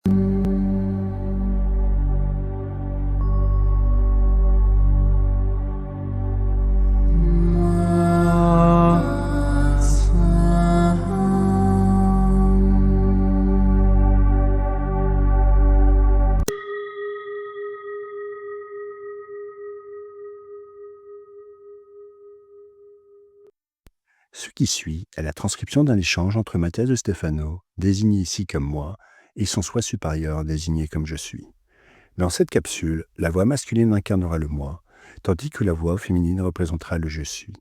Ce qui suit est la transcription d'un échange entre Mathias de Stefano, désigné ici comme moi, et son soi supérieur, désigné comme je suis. Dans cette capsule, la voix masculine incarnera le moi, tandis que la voix féminine représentera le je suis.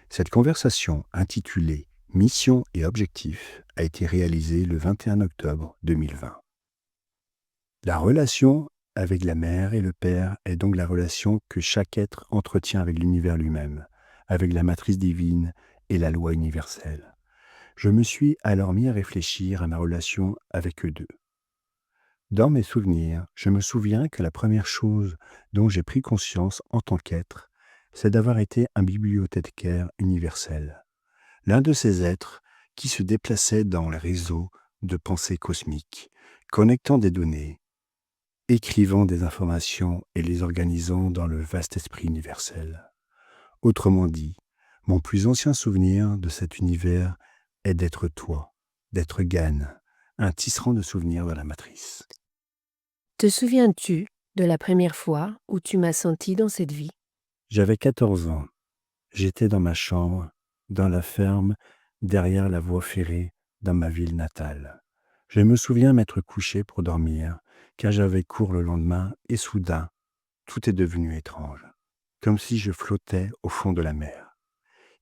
Cette conversation, intitulée Mission et objectif, a été réalisée le 21 octobre 2020. La relation avec la mère et le père est donc la relation que chaque être entretient avec l'univers lui-même, avec la matrice divine et la loi universelle. Je me suis alors mis à réfléchir à ma relation avec eux deux. Dans mes souvenirs, je me souviens que la première chose dont j'ai pris conscience en tant qu'être, c'est d'avoir été un bibliothécaire universel. L'un de ces êtres qui se déplaçait dans les réseaux de pensée cosmique, connectant des données, écrivant des informations et les organisant dans le vaste esprit universel. Autrement dit, mon plus ancien souvenir de cet univers est d'être toi, d'être Gan, un tisserand de souvenirs dans la matrice. Te souviens-tu de la première fois où tu m'as senti dans cette vie? J'avais 14 ans. J'étais dans ma chambre, dans la ferme, derrière la voie ferrée, dans ma ville natale. Je me souviens m'être couché pour dormir, car j'avais cours le lendemain, et soudain, tout est devenu étrange, comme si je flottais au fond de la mer.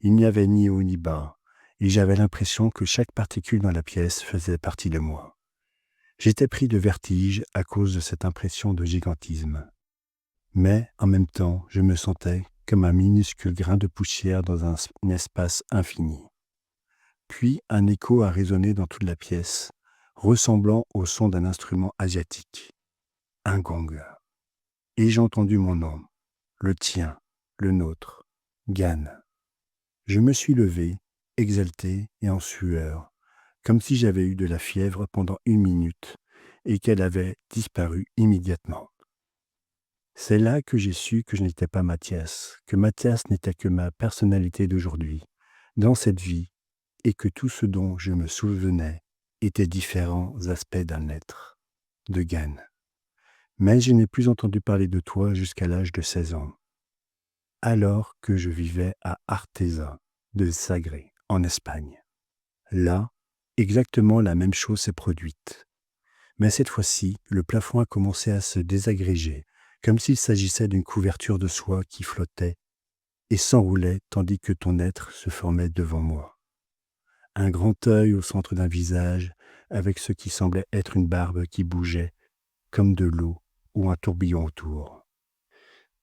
Il n'y avait ni haut ni bas, et j'avais l'impression que chaque particule dans la pièce faisait partie de moi. J'étais pris de vertige à cause de cette impression de gigantisme. Mais, en même temps, je me sentais comme un minuscule grain de poussière dans un espace infini. Puis un écho a résonné dans toute la pièce, ressemblant au son d'un instrument asiatique, un gong. Et j'ai entendu mon nom, le tien, le nôtre, Gan. Je me suis levé, exalté et en sueur, comme si j'avais eu de la fièvre pendant 1 minute et qu'elle avait disparu immédiatement. C'est là que j'ai su que je n'étais pas Mathias, que Mathias n'était que ma personnalité d'aujourd'hui, dans cette vie, et que tout ce dont je me souvenais étaient différents aspects d'un être, de Gan. Mais je n'ai plus entendu parler de toi jusqu'à l'âge de 16 ans, alors que je vivais à Artesa, de Sagre, en Espagne. Là, exactement la même chose s'est produite. Mais cette fois-ci, le plafond a commencé à se désagréger, comme s'il s'agissait d'une couverture de soie qui flottait et s'enroulait tandis que ton être se formait devant moi. Un grand œil au centre d'un visage, avec ce qui semblait être une barbe qui bougeait, comme de l'eau ou un tourbillon autour.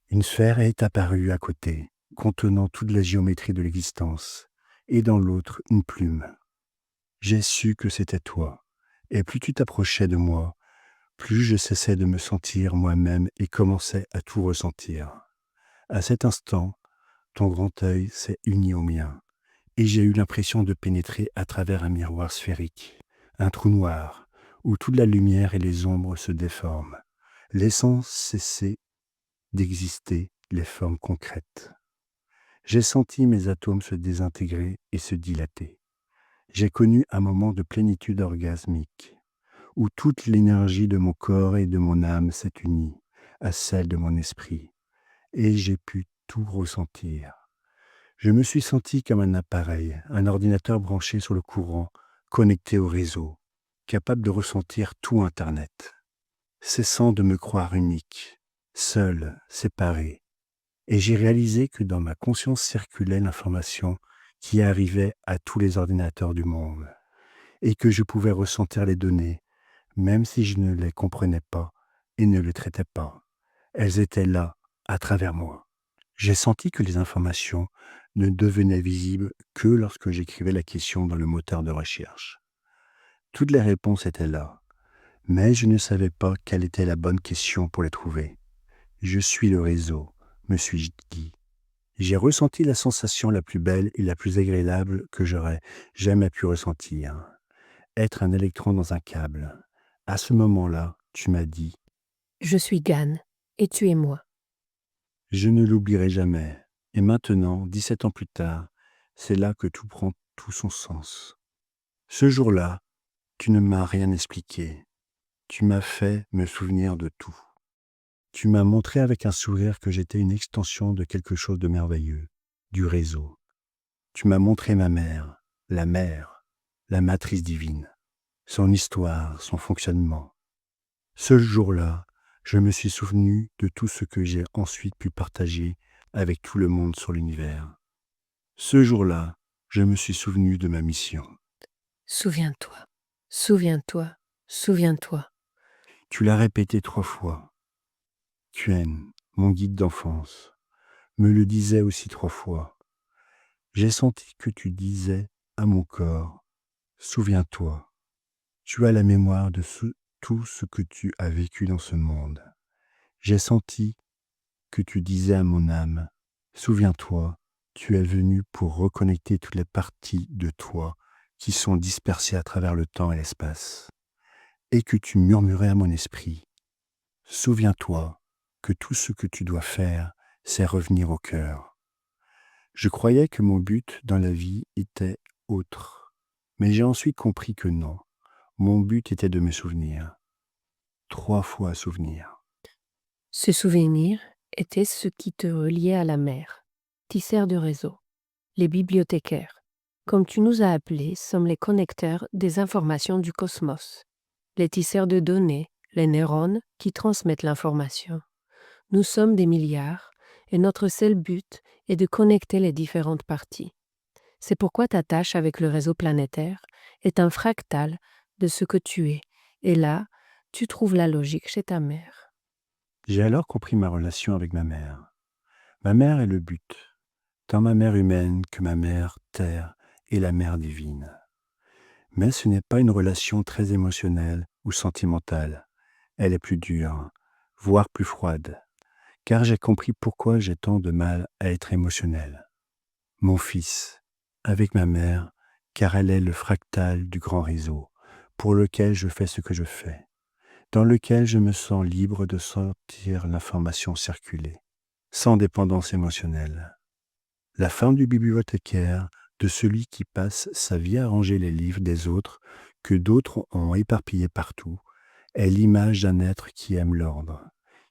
Une sphère est apparue à côté, contenant toute la géométrie de l'existence, et dans l'autre une plume. J'ai su que c'était toi, et plus tu t'approchais de moi, plus je cessais de me sentir moi-même et commençais à tout ressentir. À cet instant, ton grand œil s'est uni au mien, et j'ai eu l'impression de pénétrer à travers un miroir sphérique, un trou noir, où toute la lumière et les ombres se déforment, laissant cesser d'exister les formes concrètes. J'ai senti mes atomes se désintégrer et se dilater. J'ai connu un moment de plénitude orgasmique, où toute l'énergie de mon corps et de mon âme s'est unie à celle de mon esprit, et j'ai pu tout ressentir. Je me suis senti comme un appareil, un ordinateur branché sur le courant, connecté au réseau, capable de ressentir tout Internet, cessant de me croire unique, seul, séparé. Et j'ai réalisé que dans ma conscience circulait l'information qui arrivait à tous les ordinateurs du monde, et que je pouvais ressentir les données, même si je ne les comprenais pas et ne les traitais pas. Elles étaient là, à travers moi. J'ai senti que les informations ne devenaient visibles que lorsque j'écrivais la question dans le moteur de recherche. Toutes les réponses étaient là, mais je ne savais pas quelle était la bonne question pour les trouver. Je suis le réseau, me suis-je dit. J'ai ressenti la sensation la plus belle et la plus agréable que j'aurais jamais pu ressentir. Être un électron dans un câble, À ce moment-là, tu m'as dit, Je suis Gan, et tu es moi. je ne l'oublierai jamais. Et maintenant, 17 ans plus tard, c'est là que tout prend tout son sens. Ce jour-là, tu ne m'as rien expliqué. Tu m'as fait me souvenir de tout. Tu m'as montré avec un sourire que j'étais une extension de quelque chose de merveilleux, du réseau. Tu m'as montré ma mère, la matrice divine, son histoire, son fonctionnement. Ce jour-là, je me suis souvenu de tout ce que j'ai ensuite pu partager avec tout le monde sur l'univers. Ce jour-là, je me suis souvenu de ma mission. Souviens-toi, souviens-toi, souviens-toi. Tu l'as répété 3 fois. Quen, mon guide d'enfance, me le disait aussi 3 fois. J'ai senti que tu disais à mon corps, souviens-toi, tu as la mémoire de tout ce que tu as vécu dans ce monde. J'ai senti que tu disais à mon âme, souviens-toi, tu es venu pour reconnecter toutes les parties de toi qui sont dispersées à travers le temps et l'espace. Et que tu murmurais à mon esprit, souviens-toi que tout ce que tu dois faire, c'est revenir au cœur. Je croyais que mon but dans la vie était autre, mais j'ai ensuite compris que non. Mon but était de me souvenir. 3 fois souvenir. Ce souvenir était ce qui te reliait à la mer. Tisseurs de réseau. Les bibliothécaires, comme tu nous as appelés, sommes les connecteurs des informations du cosmos. Les tisseurs de données, les neurones qui transmettent l'information. Nous sommes des milliards et notre seul but est de connecter les différentes parties. C'est pourquoi ta tâche avec le réseau planétaire est un fractal de ce que tu es. Et là, tu trouves la logique chez ta mère. J'ai alors compris ma relation avec ma mère. Ma mère est le but, tant ma mère humaine que ma mère terre et la mère divine. Mais ce n'est pas une relation très émotionnelle ou sentimentale. Elle est plus dure, voire plus froide, car j'ai compris pourquoi j'ai tant de mal à être émotionnel. Mon fils, avec ma mère, car elle est le fractal du grand réseau, pour lequel je fais ce que je fais, dans lequel je me sens libre de sentir l'information circuler, sans dépendance émotionnelle. La femme du bibliothécaire, de celui qui passe sa vie à ranger les livres des autres que d'autres ont éparpillés partout, est l'image d'un être qui aime l'ordre,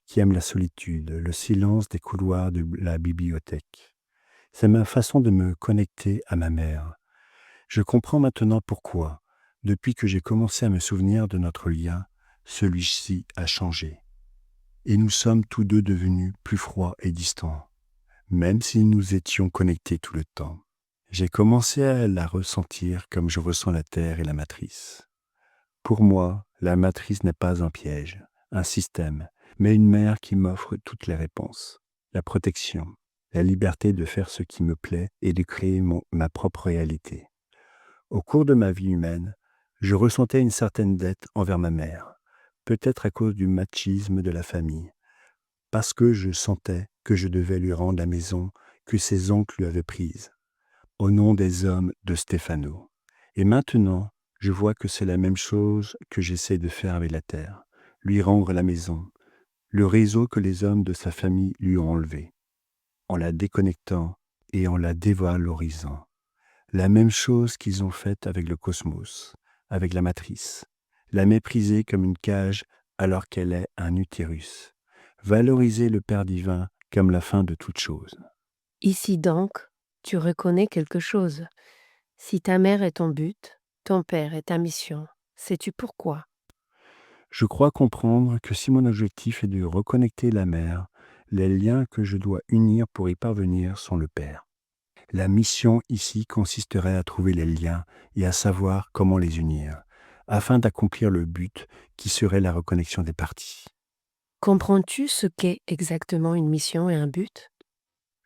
qui aime la solitude, le silence des couloirs de la bibliothèque. C'est ma façon de me connecter à ma mère. Je comprends maintenant pourquoi, depuis que j'ai commencé à me souvenir de notre lien, celui-ci a changé. Et nous sommes tous deux devenus plus froids et distants, même si nous étions connectés tout le temps. J'ai commencé à la ressentir comme je ressens la Terre et la matrice. Pour moi, la matrice n'est pas un piège, un système, mais une mère qui m'offre toutes les réponses. La protection, la liberté de faire ce qui me plaît et de créer ma propre réalité. Au cours de ma vie humaine, je ressentais une certaine dette envers ma mère, peut-être à cause du machisme de la famille, parce que je sentais que je devais lui rendre la maison que ses oncles lui avaient prise, au nom des hommes de Stefano. Et maintenant, je vois que c'est la même chose que j'essaie de faire avec la terre, lui rendre la maison, le réseau que les hommes de sa famille lui ont enlevé, en la déconnectant et en la dévalorisant. La même chose qu'ils ont faite avec le cosmos, avec la matrice, la mépriser comme une cage alors qu'elle est un utérus, valoriser le Père divin comme la fin de toute chose. Ici donc, tu reconnais quelque chose. Si ta mère est ton but, ton père est ta mission. Sais-tu pourquoi? Je crois comprendre que si mon objectif est de reconnecter la mère, les liens que je dois unir pour y parvenir sont le Père. La mission ici consisterait à trouver les liens et à savoir comment les unir, afin d'accomplir le but qui serait la reconnexion des parties. Comprends-tu ce qu'est exactement une mission et un but?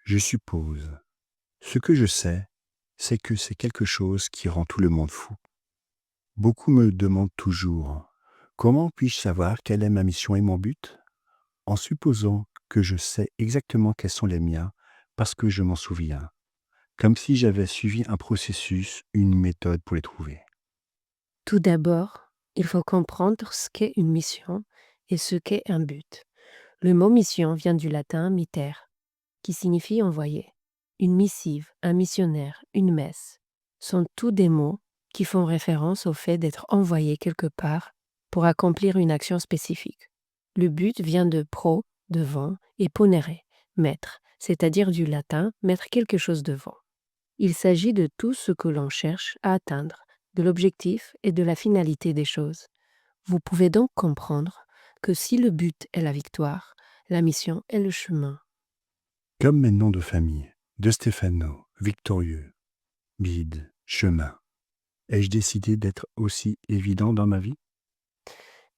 Je suppose. Ce que je sais, c'est que c'est quelque chose qui rend tout le monde fou. Beaucoup me demandent toujours, comment puis-je savoir quelle est ma mission et mon but? En supposant que je sais exactement quels sont les miens, parce que je m'en souviens, comme si j'avais suivi un processus, une méthode pour les trouver. Tout d'abord, Il faut comprendre ce qu'est une mission et ce qu'est un but. Le mot mission vient du latin mitter, qui signifie envoyer. Une missive, un missionnaire, une messe sont tous des mots qui font référence au fait d'être envoyé quelque part pour accomplir une action spécifique. Le but vient de pro, devant, et ponere, mettre, c'est-à-dire du latin mettre quelque chose devant. Il s'agit de tout ce que l'on cherche à atteindre, de l'objectif et de la finalité des choses. Vous pouvez donc comprendre que si le but est la victoire, la mission est le chemin. Comme mes noms de famille, De Stefano, Victorieux, Bide, Chemin, ai-je décidé d'être aussi évident dans ma vie?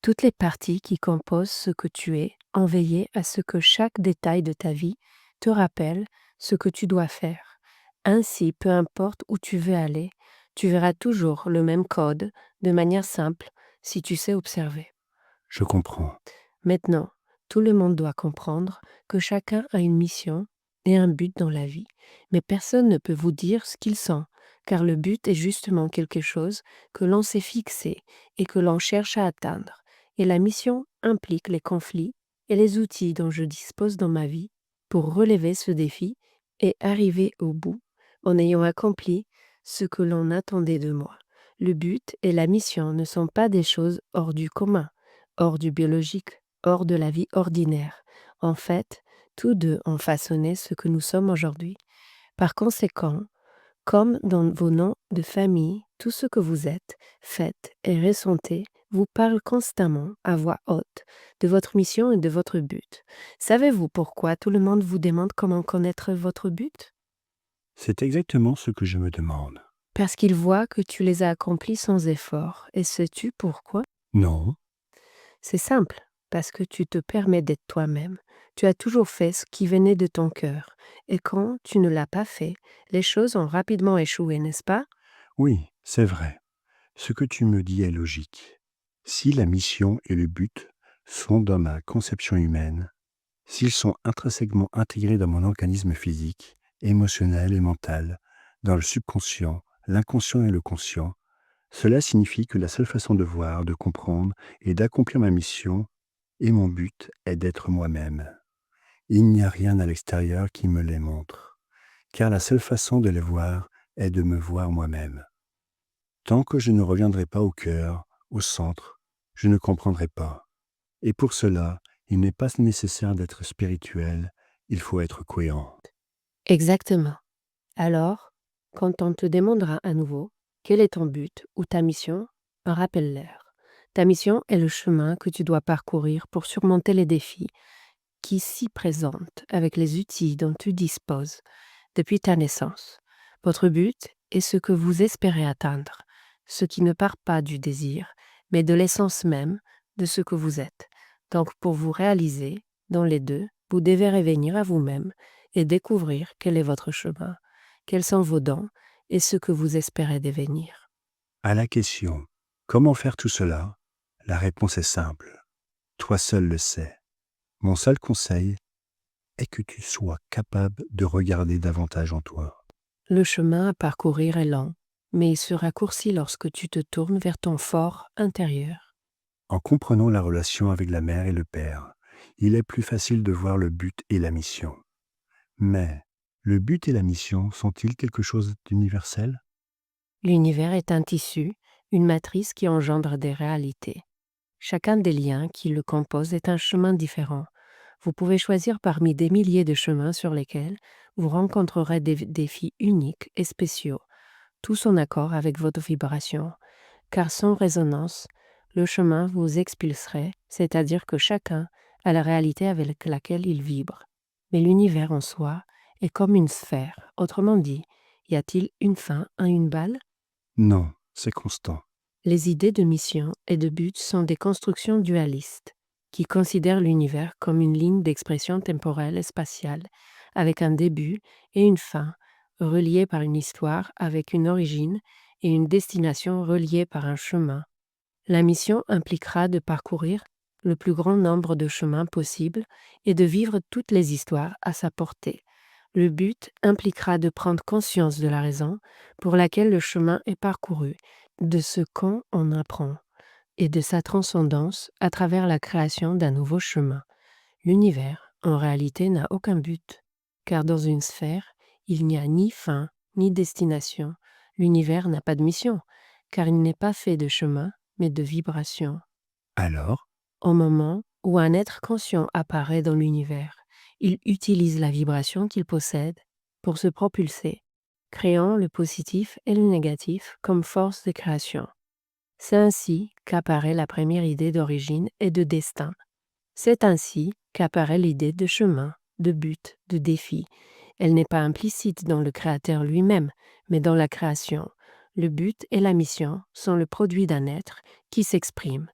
Toutes les parties qui composent ce que tu es ont veillé à ce que chaque détail de ta vie te rappelle ce que tu dois faire. Ainsi, peu importe où tu veux aller, tu verras toujours le même code de manière simple si tu sais observer. Je comprends. Maintenant, tout le monde doit comprendre que chacun a une mission et un but dans la vie, mais personne ne peut vous dire ce qu'il sent, car le but est justement quelque chose que l'on s'est fixé et que l'on cherche à atteindre, et la mission implique les conflits et les outils dont je dispose dans ma vie pour relever ce défi et arriver au bout en ayant accompli ce que l'on attendait de moi. Le but et la mission ne sont pas des choses hors du commun, hors du biologique, hors de la vie ordinaire. En fait, tous deux ont façonné ce que nous sommes aujourd'hui. Par conséquent, comme dans vos noms de famille, tout ce que vous êtes, faites et ressentez vous parle constamment à voix haute de votre mission et de votre but. Savez-vous pourquoi tout le monde vous demande comment connaître votre but? C'est exactement ce que je me demande. Parce qu'ils voient que tu les as accomplis sans effort. Et sais-tu pourquoi? Non, C'est simple, parce que tu te permets d'être toi-même. Tu as toujours fait ce qui venait de ton cœur. Et quand tu ne l'as pas fait, les choses ont rapidement échoué, n'est-ce pas? oui, c'est vrai. Ce que tu me dis est logique. Si la mission et le but sont dans ma conception humaine, s'ils sont intrinsèquement intégrés dans mon organisme physique, émotionnel et mental, dans le subconscient, l'inconscient et le conscient, cela signifie que la seule façon de voir, de comprendre et d'accomplir ma mission et mon but est d'être moi-même. Il n'y a rien à l'extérieur qui me les montre, car la seule façon de les voir est de me voir moi-même. Tant que je ne reviendrai pas au cœur, au centre, je ne comprendrai pas. Et pour cela, il n'est pas nécessaire d'être spirituel, il faut être cohérent. Exactement. Alors, quand on te demandera à nouveau quel est ton but ou ta mission, rappelle-leur. Ta mission est le chemin que tu dois parcourir pour surmonter les défis qui s'y présentent avec les outils dont tu disposes depuis ta naissance. Votre but est ce que vous espérez atteindre, ce qui ne part pas du désir, mais de l'essence même de ce que vous êtes. Donc pour vous réaliser, dans les deux, vous devez revenir à vous-même et découvrir quel est votre chemin, quels sont vos dons et ce que vous espérez devenir. À la question « Comment faire tout cela ?», la réponse est simple. Toi seul le sais. Mon seul conseil est que tu sois capable de regarder davantage en toi. Le chemin à parcourir est lent, mais il se raccourcit lorsque tu te tournes vers ton fort intérieur. En comprenant la relation avec la mère et le père, il est plus facile de voir le but et la mission. Mais le but et la mission sont-ils quelque chose d'universel? L'univers est un tissu, une matrice qui engendre des réalités. Chacun des liens qui le composent est un chemin différent. Vous pouvez choisir parmi des milliers de chemins sur lesquels vous rencontrerez des défis uniques et spéciaux, tous en accord avec votre vibration, car sans résonance, le chemin vous expulserait, c'est-à-dire que chacun a la réalité avec laquelle il vibre. Mais l'univers en soi est comme une sphère. Autrement dit, y a-t-il une fin à une balle? Non, c'est constant. Les idées de mission et de but sont des constructions dualistes qui considèrent l'univers comme une ligne d'expression temporelle et spatiale, avec un début et une fin, reliées par une histoire avec une origine et une destination reliée par un chemin. La mission impliquera de parcourir le plus grand nombre de chemins possibles et de vivre toutes les histoires à sa portée. Le but impliquera de prendre conscience de la raison pour laquelle le chemin est parcouru, de ce qu'on en apprend, et de sa transcendance à travers la création d'un nouveau chemin. L'univers, en réalité, n'a aucun but, car dans une sphère, il n'y a ni fin ni destination. L'univers n'a pas de mission, car il n'est pas fait de chemin, mais de vibrations. Alors, Au moment où un être conscient apparaît dans l'univers, il utilise la vibration qu'il possède pour se propulser, créant le positif et le négatif comme force de création. C'est ainsi qu'apparaît la première idée d'origine et de destin. C'est ainsi qu'apparaît l'idée de chemin, de but, de défi. Elle n'est pas implicite dans le créateur lui-même, mais dans la création. Le but et la mission sont le produit d'un être qui s'exprime.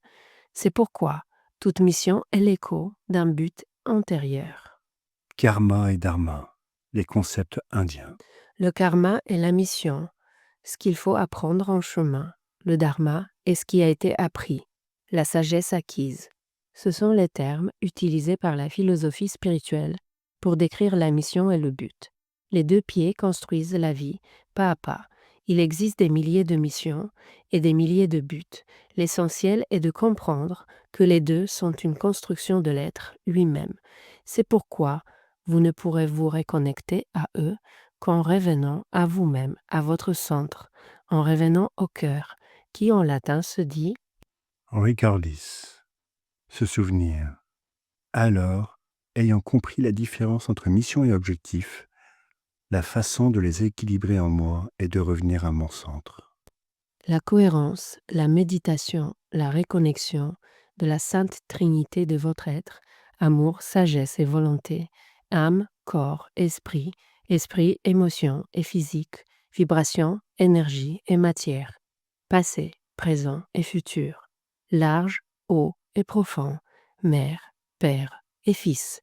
C'est pourquoi toute mission est l'écho d'un but antérieur. karma et dharma, les concepts indiens. Le karma est la mission, ce qu'il faut apprendre en chemin. Le dharma est ce qui a été appris, la sagesse acquise. Ce sont les termes utilisés par la philosophie spirituelle pour décrire la mission et le but. Les deux pieds construisent la vie, pas à pas. Il existe des milliers de missions et des milliers de buts. L'essentiel est de comprendre que les deux sont une construction de l'être lui-même. C'est pourquoi vous ne pourrez vous reconnecter à eux qu'en revenant à vous-même, à votre centre, en revenant au cœur, qui en latin se dit Recordis, se souvenir. Alors, ayant compris la différence entre mission et objectif, la façon de les équilibrer en moi est de revenir à mon centre. la cohérence, la méditation, la reconnexion de la sainte trinité de votre être, amour, sagesse et volonté, âme, corps, esprit, esprit, émotion et physique, vibration, énergie et matière, passé, présent et futur, large, haut et profond, mère, père et fils,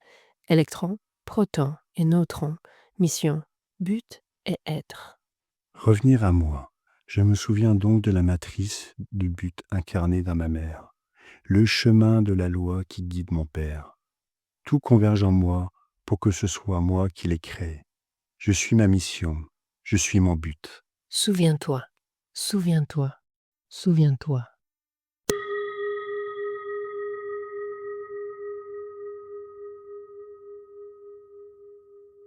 électron, proton et neutron, mission, but et être. Revenir à moi. Je me souviens donc de la matrice du but incarné dans ma mère, le chemin de la loi qui guide mon père. Tout converge en moi pour que ce soit moi qui l'ai créé. Je suis ma mission, je suis mon but. Souviens-toi, souviens-toi, souviens-toi.